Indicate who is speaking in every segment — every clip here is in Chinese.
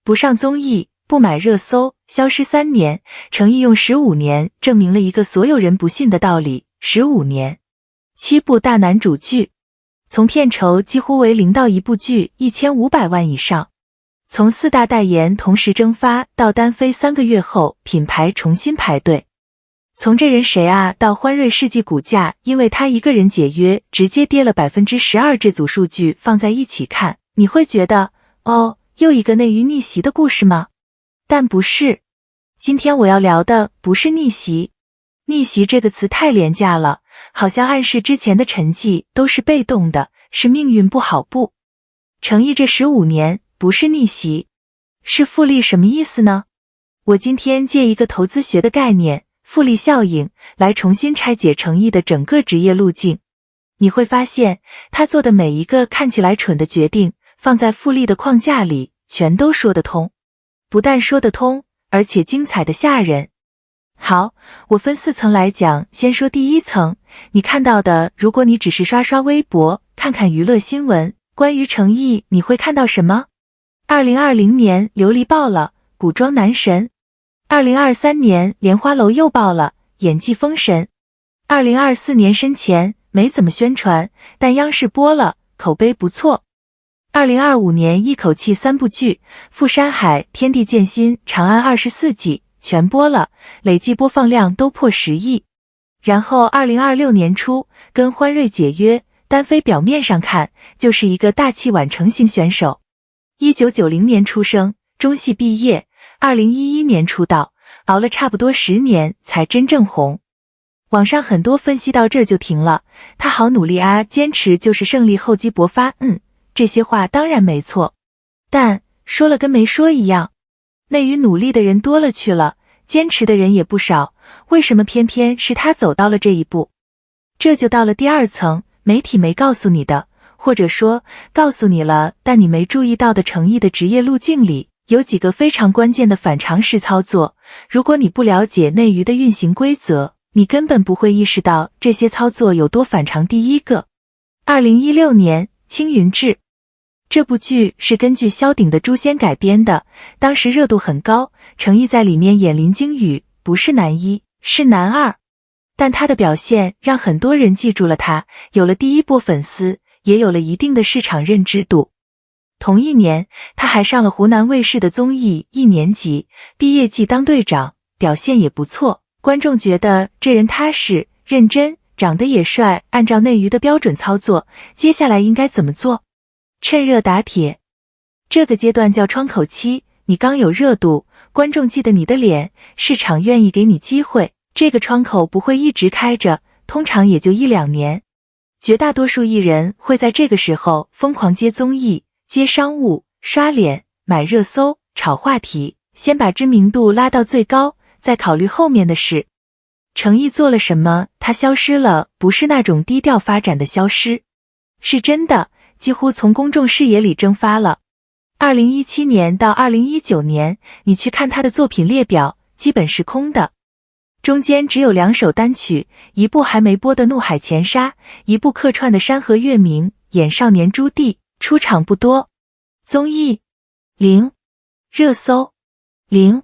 Speaker 1: 不上综艺，不买热搜，消失3年，程毅用15年证明了一个所有人不信的道理。15年，7部大男主剧，从片酬几乎为0到一部剧1500万以上，从4大代言同时蒸发到单飞3个月后品牌重新排队，从这人谁啊到欢瑞世纪股价因为他一个人解约直接跌了 12%， 这组数据放在一起看，你会觉得哦，又一个内娱逆袭的故事吗？但不是，今天我要聊的不是逆袭。逆袭这个词太廉价了，好像暗示之前的成绩都是被动的，是命运不好不。程毅这15年不是逆袭，是复利。什么意思呢？我今天借一个投资学的概念，复利效应，来重新拆解程毅的整个职业路径。你会发现，他做的每一个看起来蠢的决定，放在复利的框架里，全都说得通。不但说得通，而且精彩的吓人。好，我分4层来讲，先说第一层，你看到的，如果你只是刷刷微博，看看娱乐新闻，关于程毅你会看到什么？2020年琉璃爆了，古装男神；2023年莲花楼又爆了，演技封神；2024年深潜没怎么宣传，但央视播了，口碑不错；2025年一口气3部剧，富山海、天地剑心、长安24季全播了，累计播放量都破10亿。然后2026年初跟欢瑞解约，单飞表面上看就是一个大器晚成型选手。1990年出生，中戏毕业，2011年出道，熬了差不多10年才真正红。网上很多分析到这儿就停了，他好努力啊，坚持就是胜利厚积薄发。这些话当然没错，但说了跟没说一样。内娱努力的人多了去了，坚持的人也不少，为什么偏偏是他走到了这一步？这就到了第2层，媒体没告诉你的，或者说告诉你了，但你没注意到的程毅的职业路径里，有几个非常关键的反常识操作。如果你不了解内娱的运行规则，你根本不会意识到这些操作有多反常。第一个，2016年青云志。这部剧是根据萧鼎的《诛仙》改编的，当时热度很高，程毅在里面演林惊羽，不是男一，是男二。但他的表现让很多人记住了他，有了第一波粉丝，也有了一定的市场认知度。同一年，他还上了湖南卫视的综艺《1年级》，毕业季当队长，表现也不错，观众觉得这人踏实、认真，长得也帅。按照内娱的标准操作，接下来应该怎么做？趁热打铁，这个阶段叫窗口期，你刚有热度，观众记得你的脸，市场愿意给你机会，这个窗口不会一直开着，通常也就1-2年。绝大多数艺人会在这个时候疯狂接综艺、接商务、刷脸、买热搜、炒话题，先把知名度拉到最高，再考虑后面的事。程毅做了什么？他消失了，不是那种低调发展的消失，是真的几乎从公众视野里蒸发了。2017年到2019年，你去看他的作品列表，基本是空的。中间只有2首单曲，一部还没播的《怒海潜沙》，一部客串的《山河月明》，演少年朱棣，出场不多。综艺0，热搜0，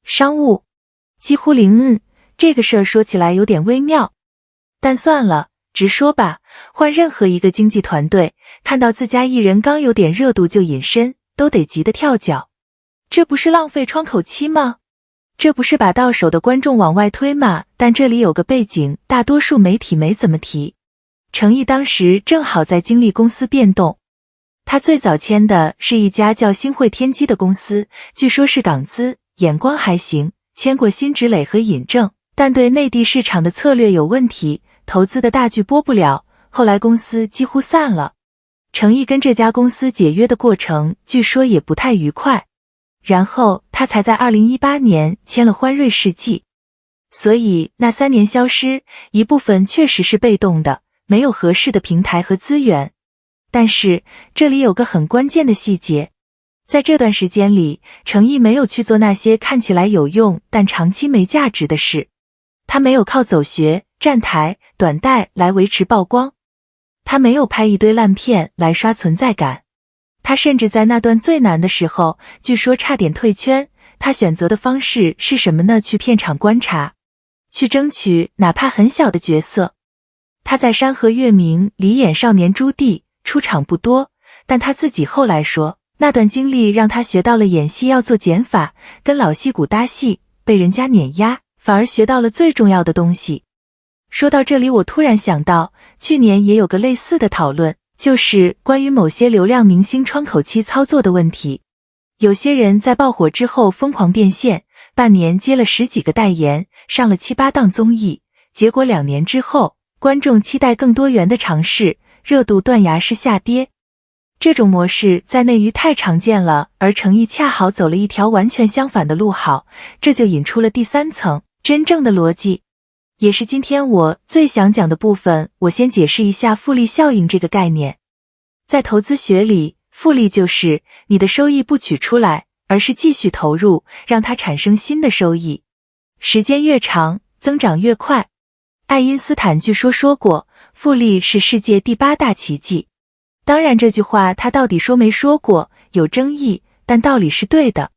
Speaker 1: 商务几乎0。这个事儿说起来有点微妙，但算了，直说吧，换任何一个经纪团队，看到自家艺人刚有点热度就隐身，都得急得跳脚。这不是浪费窗口期吗？这不是把到手的观众往外推吗？但这里有个背景，大多数媒体没怎么提。程毅当时正好在经历公司变动，他最早签的是一家叫新汇天机的公司，据说是港资，眼光还行，签过辛芷蕾和尹正，但对内地市场的策略有问题，投资的大剧播不了，后来公司几乎散了。程毅跟这家公司解约的过程据说也不太愉快，然后他才在2018年签了欢瑞世纪。所以那3年消失，一部分确实是被动的，没有合适的平台和资源。但是这里有个很关键的细节，在这段时间里，程毅没有去做那些看起来有用但长期没价值的事。他没有靠走穴、站台、短带来维持曝光，他没有拍一堆烂片来刷存在感，他甚至在那段最难的时候，据说差点退圈。他选择的方式是什么呢？去片场观察，去争取哪怕很小的角色。他在《山河月明》里演少年朱棣，出场不多，但他自己后来说，那段经历让他学到了演戏要做减法，跟老戏骨搭戏，被人家碾压，反而学到了最重要的东西。说到这里，我突然想到，去年也有个类似的讨论，就是关于某些流量明星窗口期操作的问题。有些人在爆火之后疯狂变现，半年接了10几个代言，上了7、8档综艺，结果2年之后，观众期待更多元的尝试，热度断崖式下跌。这种模式在内娱太常见了，而诚意恰好走了一条完全相反的路，这就引出了第3层真正的逻辑，也是今天我最想讲的部分。我先解释一下复利效应这个概念。在投资学里，复利就是你的收益不取出来，而是继续投入，让它产生新的收益。时间越长，增长越快。爱因斯坦据说过，复利是世界第8大奇迹。当然这句话他到底说没说过，有争议，但道理是对的。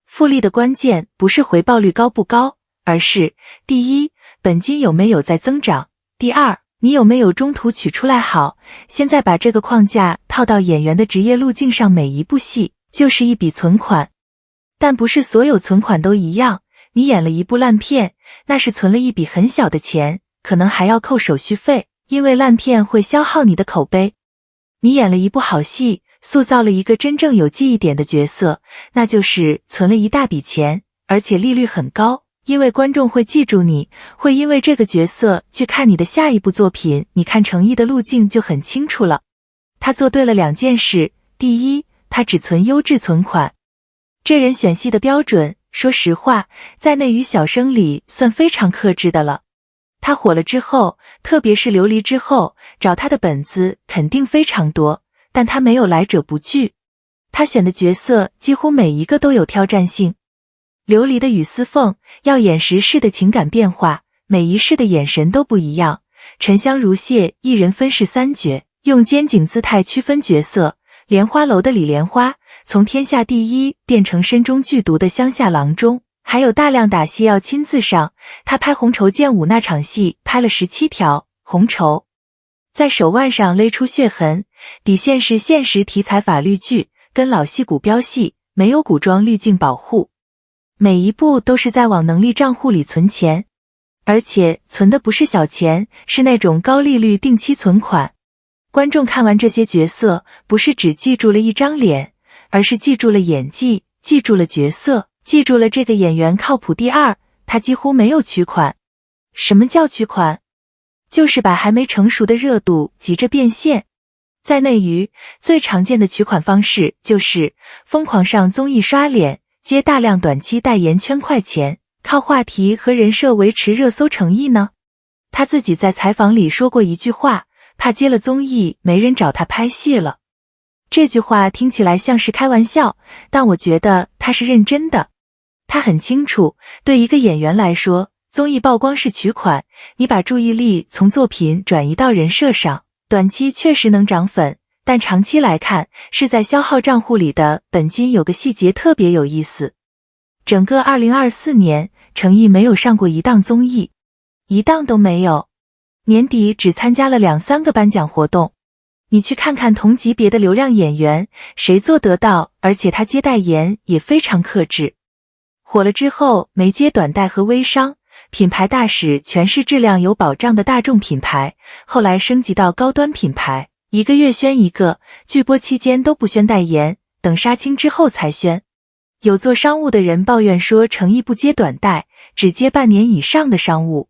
Speaker 1: 复利的关键不是回报率高不高，而是第一，本金有没有在增长；第二，你有没有中途取出来。好，现在把这个框架套到演员的职业路径上，每一部戏就是一笔存款。但不是所有存款都一样，你演了一部烂片，那是存了一笔很小的钱，可能还要扣手续费，因为烂片会消耗你的口碑。你演了一部好戏，塑造了一个真正有记忆点的角色，那就是存了一大笔钱，而且利率很高，因为观众会记住你，会因为这个角色去看你的下一部作品。你看诚意的路径就很清楚了。他做对了2件事，第一，他只存优质存款。这人选戏的标准，说实话，在内娱小生里算非常克制的了。他火了之后，特别是流离之后，找他的本子肯定非常多，但他没有来者不拒。他选的角色几乎每一个都有挑战性。流离的雨丝凤要演10世的情感变化，每一世的眼神都不一样。沉香如屑一人分饰3角，用肩颈姿态区分角色。莲花楼的李莲花从天下第一变成身中剧毒的乡下郎中，还有大量打戏要亲自上。他拍红绸剑舞那场戏拍了17条红绸，在手腕上勒出血痕，底线是现实题材法律剧，跟老戏骨飙戏，没有古装滤镜保护。每一步都是在往能力账户里存钱，而且存的不是小钱，是那种高利率定期存款。观众看完这些角色，不是只记住了一张脸，而是记住了演技，记住了角色，记住了这个演员靠谱。第二，他几乎没有取款。什么叫取款？就是把还没成熟的热度急着变现。在内娱，最常见的取款方式就是疯狂上综艺刷脸，接大量短期代言圈快钱，靠话题和人设维持热搜诚意呢。他自己在采访里说过一句话，怕接了综艺没人找他拍戏了。这句话听起来像是开玩笑，但我觉得他是认真的。他很清楚，对一个演员来说，综艺曝光是取款，你把注意力从作品转移到人设上，短期确实能涨粉，但长期来看是在消耗账户里的本金。有个细节特别有意思，整个2024年，诚意没有上过一档综艺，一档都没有。年底只参加了2、3个颁奖活动。你去看看同级别的流量演员，谁做得到？而且他接代言也非常克制。火了之后没接短代和微商，品牌大使全是质量有保障的大众品牌，后来升级到高端品牌，一个月宣一个，剧播期间都不宣代言，等杀青之后才宣。有做商务的人抱怨说诚意不接短代，只接半年以上的商务。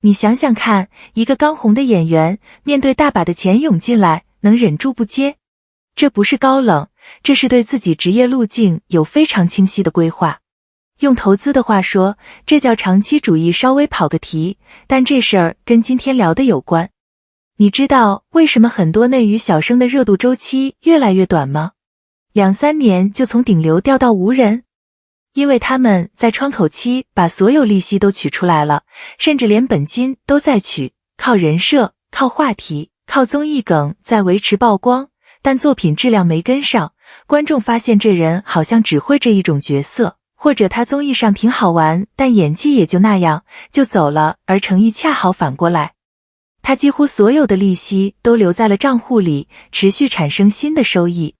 Speaker 1: 你想想看，一个刚红的演员，面对大把的钱涌进来，能忍住不接？这不是高冷，这是对自己职业路径有非常清晰的规划。用投资的话说，这叫长期主义稍微跑个题，但这事儿跟今天聊的有关。你知道为什么很多内娱小生的热度周期越来越短吗？2、3年就从顶流掉到无人。因为他们在窗口期把所有利息都取出来了，甚至连本金都在取，靠人设，靠话题，靠综艺梗在维持曝光，但作品质量没跟上，观众发现这人好像只会这一种角色，或者他综艺上挺好玩，但演技也就那样，就走了。而程毅恰好反过来，他几乎所有的利息都留在了账户里，持续产生新的收益。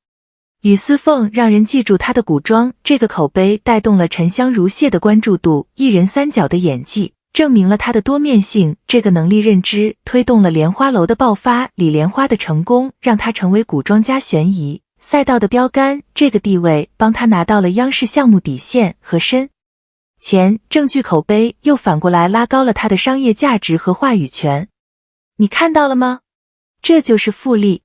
Speaker 1: 雨丝凤让人记住她的古装这个口碑，带动了沉香如屑的关注度，一人三角的演技证明了她的多面性，这个能力认知推动了莲花楼的爆发，李莲花的成功让她成为古装加悬疑赛道的标杆，这个地位帮她拿到了央视项目底线和深钱，正剧口碑又反过来拉高了她的商业价值和话语权。你看到了吗？这就是复利，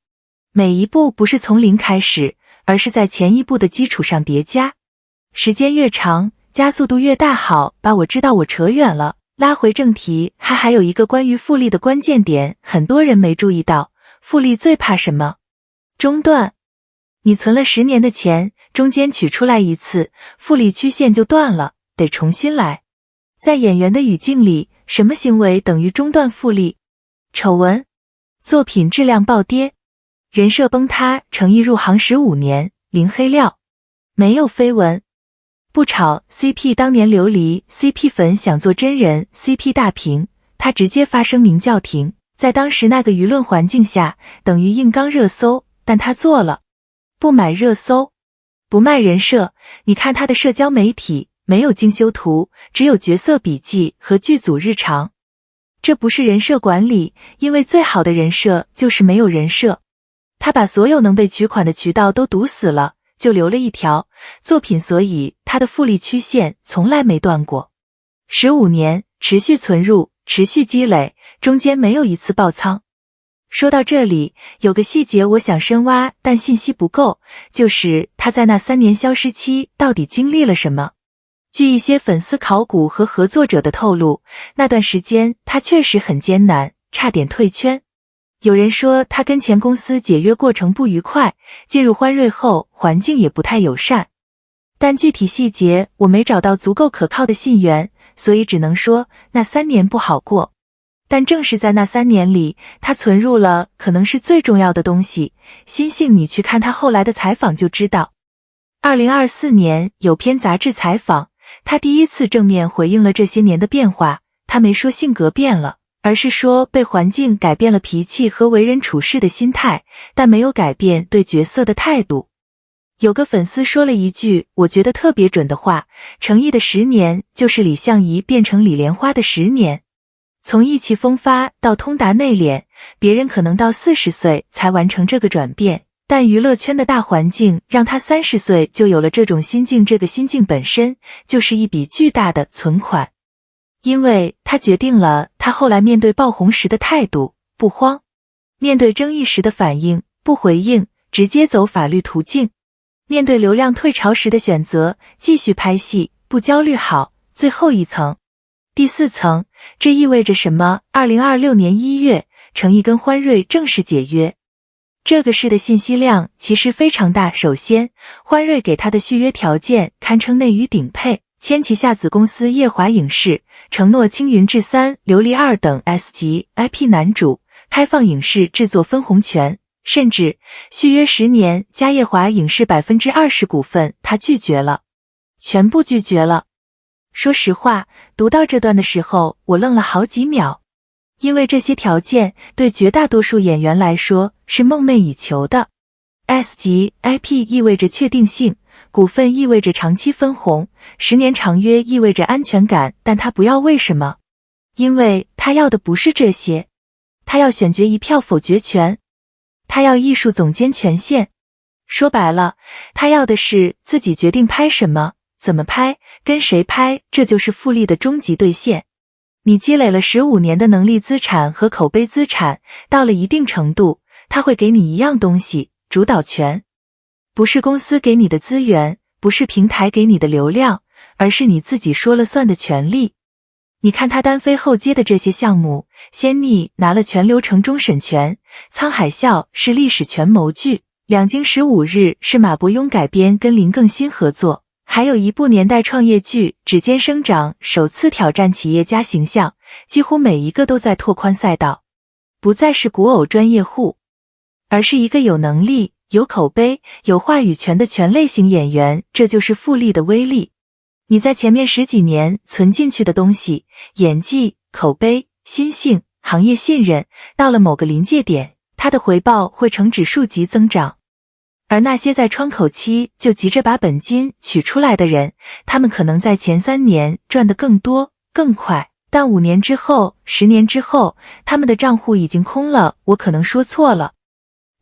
Speaker 1: 每一步不是从零开始，而是在前一步的基础上叠加，时间越长，加速度越大。好，把我知道我扯远了，拉回正题，还有一个关于复利的关键点，很多人没注意到，复利最怕什么？中断。你存了10年的钱，中间取出来一次，复利曲线就断了，得重新来。在演员的语境里，什么行为等于中断复利？丑闻，作品质量暴跌，人设崩塌，程毅入行15年，零黑料，没有绯闻。不炒 CP， 当年琉璃 CP 粉想做真人 CP 大屏，他直接发声明叫停，在当时那个舆论环境下，等于硬刚热搜，但他做了。不买热搜，不卖人设，你看他的社交媒体没有精修图，只有角色笔记和剧组日常。这不是人设管理，因为最好的人设就是没有人设。他把所有能被取款的渠道都堵死了，就留了一条作品，所以他的复利曲线从来没断过。15年持续存入，持续积累，中间没有一次爆仓。说到这里，有个细节我想深挖，但信息不够，就是他在那3年消失期到底经历了什么。据一些粉丝考古和合作者的透露，那段时间他确实很艰难，差点退圈。有人说他跟前公司解约过程不愉快，进入欢瑞后环境也不太友善，但具体细节我没找到足够可靠的信源，所以只能说那3年不好过。但正是在那3年里，他存入了可能是最重要的东西，心性你去看他后来的采访就知道。2024年有篇杂志采访，他第一次正面回应了这些年的变化，他没说性格变了，而是说被环境改变了脾气和为人处事的心态，但没有改变对角色的态度。有个粉丝说了一句我觉得特别准的话，程毅的10年就是李相夷变成李莲花的10年。从意气风发到通达内敛，别人可能到40岁才完成这个转变，但娱乐圈的大环境让他30岁就有了这种心境，这个心境本身就是一笔巨大的存款，因为他决定了他后来面对爆红时的态度，不慌；面对争议时的反应，不回应，直接走法律途径；面对流量退潮时的选择，继续拍戏，不焦虑。好，最后一层，第4层，这意味着什么？2026年1月，程毅跟欢瑞正式解约。这个事的信息量其实非常大。首先，欢瑞给他的续约条件堪称内娱顶配，签旗下子公司夜华影视，承诺青云志3、琉璃2等 S 级 IP 男主，开放影视制作分红权，甚至续约10年加夜华影视20%股份，他拒绝了，全部拒绝了。说实话，读到这段的时候，我愣了好几秒，因为这些条件对绝大多数演员来说是梦寐以求的。S 级 IP 意味着确定性，股份意味着长期分红，10年长约意味着安全感，但他不要，为什么？因为他要的不是这些，他要选角1票否决权，他要艺术总监权限，说白了，他要的是自己决定拍什么，怎么拍，跟谁拍，这就是复利的终极兑现。你积累了15年的能力资产和口碑资产，到了一定程度，他会给你一样东西，主导权。不是公司给你的资源，不是平台给你的流量，而是你自己说了算的权利。你看他单飞后接的这些项目，仙逆拿了全流程终审权，沧海笑是历史权谋剧，两京15日是马伯庸改编跟林更新合作，还有一部年代创业剧《指尖生长》首次挑战企业家形象，几乎每一个都在拓宽赛道，不再是古偶专业户。而是一个有能力、有口碑、有话语权的全类型演员，这就是复利的威力。你在前面10几年存进去的东西，演技、口碑、心性、行业信任，到了某个临界点，它的回报会呈指数级增长。而那些在窗口期就急着把本金取出来的人，他们可能在前3年赚得更多、更快，但5年之后、10年之后，他们的账户已经空了。我可能说错了，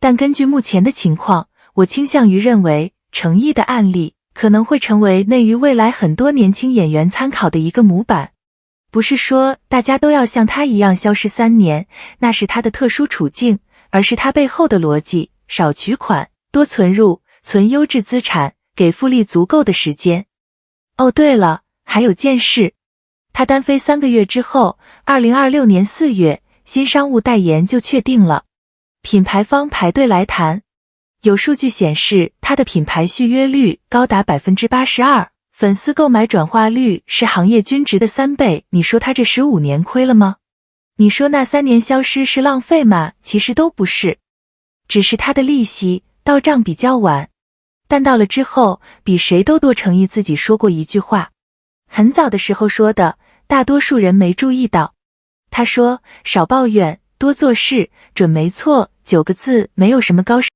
Speaker 1: 但根据目前的情况，我倾向于认为，诚意的案例可能会成为内娱未来很多年轻演员参考的一个模板。不是说大家都要像他一样消失3年，那是他的特殊处境，而是他背后的逻辑：少取款，多存入，存优质资产，给复利足够的时间。哦，对了，还有件事，他单飞3个月之后，2026年4月，新商务代言就确定了，品牌方排队来谈。有数据显示，他的品牌续约率高达 82%， 粉丝购买转化率是行业均值的3倍。你说他这15年亏了吗？你说那3年消失是浪费吗？其实都不是，只是他的利息到账比较晚，但到了之后，比谁都多诚意。自己说过一句话，很早的时候说的，大多数人没注意到。他说，少抱怨，多做事，准没错，9个字，没有什么高深。